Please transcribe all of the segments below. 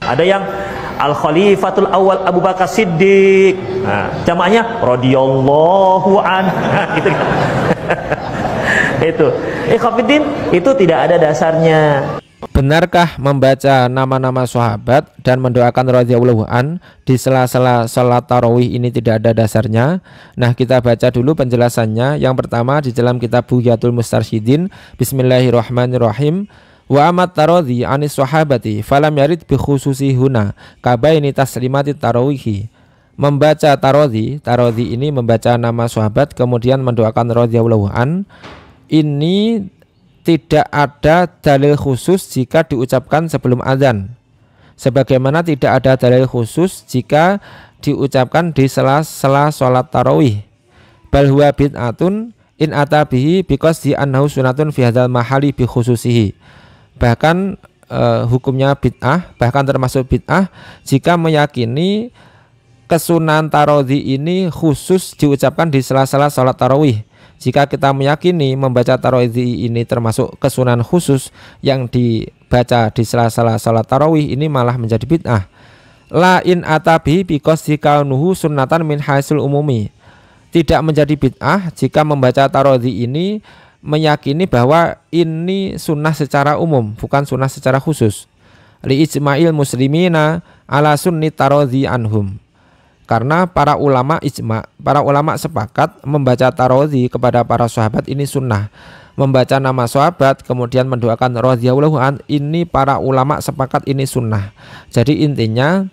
Ada yang Al Khalifatul Awal Abu Bakar Siddiq. Nah, jamaknya radhiyallahu an. Gitu kan. Itu. Ikhwatiddin, itu tidak ada dasarnya. Benarkah membaca nama-nama sahabat dan mendoakan radhiyallahu an di sela-sela salat tarawih ini tidak ada dasarnya? Nah, kita baca dulu penjelasannya. Yang pertama di dalam kitab Bugyatul Mustarsyidin. Bismillahirrahmanirrahim. Wa amat taradhi anis sahabati falam yarid bi khususi huna kabaini taslimati tarawihi. Membaca taradhi ini membaca nama sahabat kemudian mendoakan radhiyallahu an, ini tidak ada dalil khusus jika diucapkan sebelum azan, sebagaimana tidak ada dalil khusus jika diucapkan di sela-sela salat tarawih. Bal huwa bid'atun in atabihi biqasdi annahu sunatun fi hadzal mahali bi khususihi. Bahkan hukumnya bid'ah, bahkan termasuk bid'ah jika meyakini kesunahan tarawih ini khusus diucapkan di sela-sela salat tarawih. Jika kita meyakini membaca tarawih ini termasuk kesunahan khusus yang dibaca di sela-sela salat tarawih, ini malah menjadi bid'ah. La in atabi biqasdi kaunuhu sunnatan min haisul umumi. Tidak menjadi bid'ah jika membaca tarawih ini meyakini bahwa ini sunnah secara umum, bukan sunnah secara khusus. Li ijma'il muslimina ala sunni tarawih anhum. Karena para ulama ijma, para ulama sepakat membaca tarawih kepada para sahabat ini sunnah. Membaca nama sahabat kemudian mendoakan radhiyallahu an, ini para ulama sepakat ini sunnah. Jadi intinya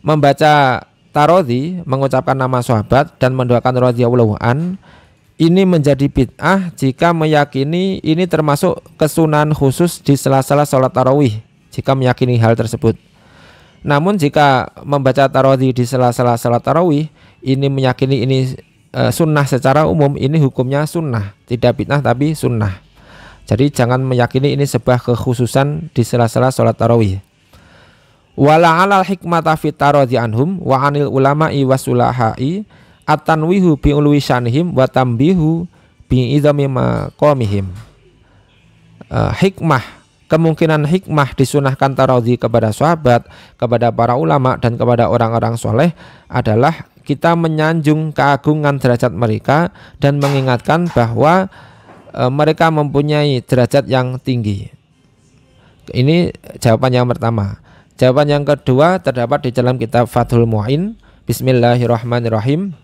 membaca tarawih, mengucapkan nama sahabat dan mendoakan radhiyallahu an, ini menjadi bid'ah jika meyakini ini termasuk kesunahan khusus di sela-sela salat tarawih, jika meyakini hal tersebut. Namun jika membaca tarawih di sela-sela salat tarawih ini meyakini ini sunnah secara umum, ini hukumnya sunnah, tidak bid'ah tapi sunnah. Jadi jangan meyakini ini sebuah kekhususan di sela-sela salat tarawih. Wala alal hikmata fit tarawih anhum wa anil ulama'i wasulahai at-tanwihu bi ulwi syanihim wa tambihu bi idami maqamihim. Hikmah, kemungkinan hikmah disunahkan tarawih kepada sahabat, kepada para ulama dan kepada orang-orang soleh adalah kita menyanjung keagungan derajat mereka dan mengingatkan bahwa mereka mempunyai derajat yang tinggi. Ini jawaban yang pertama. Jawaban yang kedua terdapat di dalam kitab Fathul Mu'in. Bismillahirrahmanirrahim.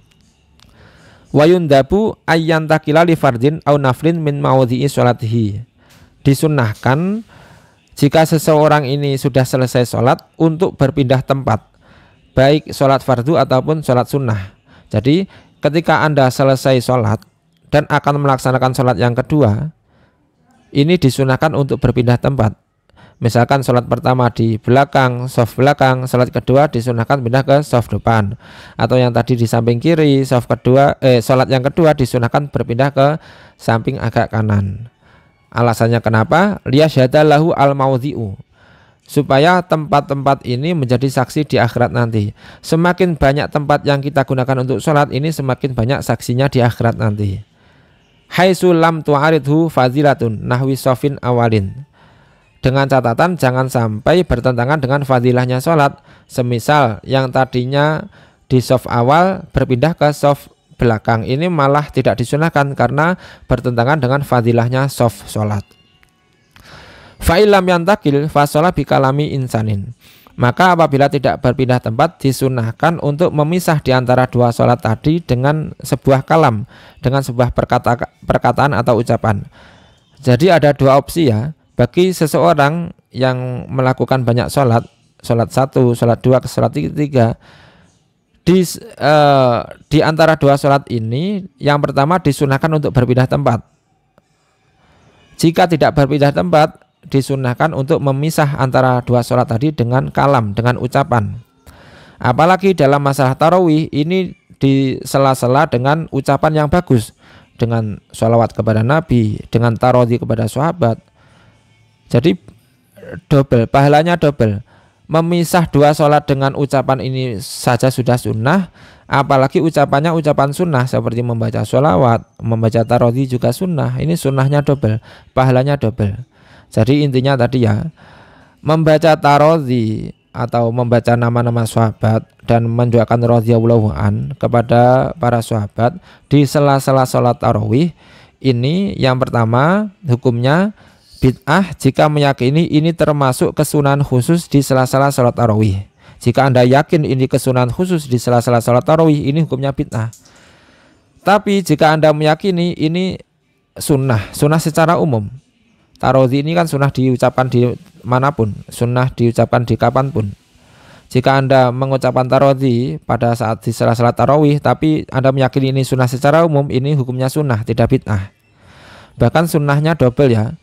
Wa yundabu ayyantakila li fardin au naflin min mawadhi'i sholatihi. Disunnahkan jika seseorang ini sudah selesai sholat untuk berpindah tempat, baik sholat fardu ataupun sholat sunnah. Jadi ketika Anda selesai sholat dan akan melaksanakan sholat yang kedua, ini disunahkan untuk berpindah tempat. Misalkan sholat pertama di belakang, shaf belakang, sholat kedua disunahkan pindah ke shaf depan. Atau yang tadi di samping kiri, sholat yang kedua disunahkan berpindah ke samping agak kanan. Alasannya kenapa? Liyasyhadalahu al-maudhi'u, supaya tempat-tempat ini menjadi saksi di akhirat nanti. Semakin banyak tempat yang kita gunakan untuk sholat, ini semakin banyak saksinya di akhirat nanti. Haitsu lam tu'aridhu fadilatun nahwi shafin awalin. Dengan catatan jangan sampai bertentangan dengan fadilahnya sholat. Semisal yang tadinya di shaf awal berpindah ke shaf belakang, ini malah tidak disunahkan karena bertentangan dengan fadilahnya shaf sholat. Fa'ilam yantakil fasolah bikalami insanin. Maka apabila tidak berpindah tempat, disunahkan untuk memisah di antara dua sholat tadi dengan sebuah kalam, dengan sebuah perkataan atau ucapan. Jadi ada dua opsi ya. Bagi seseorang yang melakukan banyak sholat, sholat 1, sholat 2, sholat 3, di antara dua sholat ini, yang pertama disunahkan untuk berpindah tempat. Jika tidak berpindah tempat, disunahkan untuk memisah antara dua sholat tadi dengan kalam, dengan ucapan. Apalagi dalam masalah tarawih, ini disela-sela dengan ucapan yang bagus, dengan sholawat kepada Nabi, dengan tarawih kepada sahabat. Jadi double, pahalanya double. Memisah dua sholat dengan ucapan ini saja sudah sunnah, apalagi ucapannya ucapan sunnah seperti membaca sholawat, membaca tarawih juga sunnah. Ini sunnahnya double, pahalanya double. Jadi intinya tadi ya, membaca tarawih atau membaca nama-nama sahabat dan mendoakan radhiyallahu an kepada para sahabat di sela-sela sholat tarawih, ini yang pertama hukumnya bid'ah jika meyakini ini termasuk kesunahan khusus di sela-sela sholat tarawih. Jika Anda yakin ini kesunahan khusus di sela-sela sholat tarawih, ini hukumnya bid'ah. Tapi jika Anda meyakini ini sunnah secara umum, tarawih ini kan sunnah diucapkan di manapun, sunnah diucapkan di kapanpun. Jika Anda mengucapkan tarawih pada saat di sela-sela tarawih, tapi Anda meyakini ini sunnah secara umum, ini hukumnya sunnah, tidak bid'ah. Bahkan sunnahnya double ya,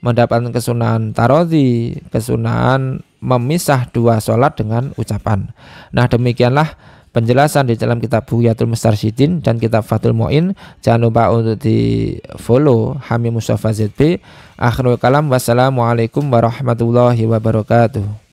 mendapatkan kesunahan tarawih, kesunahan memisah dua sholat dengan ucapan. Nah demikianlah penjelasan di dalam kitab Bughyatul Mustarsyidin dan kitab Fathul Mu'in. Jangan lupa untuk di follow Hamim Mustafa ZB. Akhirul kalam, wassalamualaikum warahmatullahi wabarakatuh.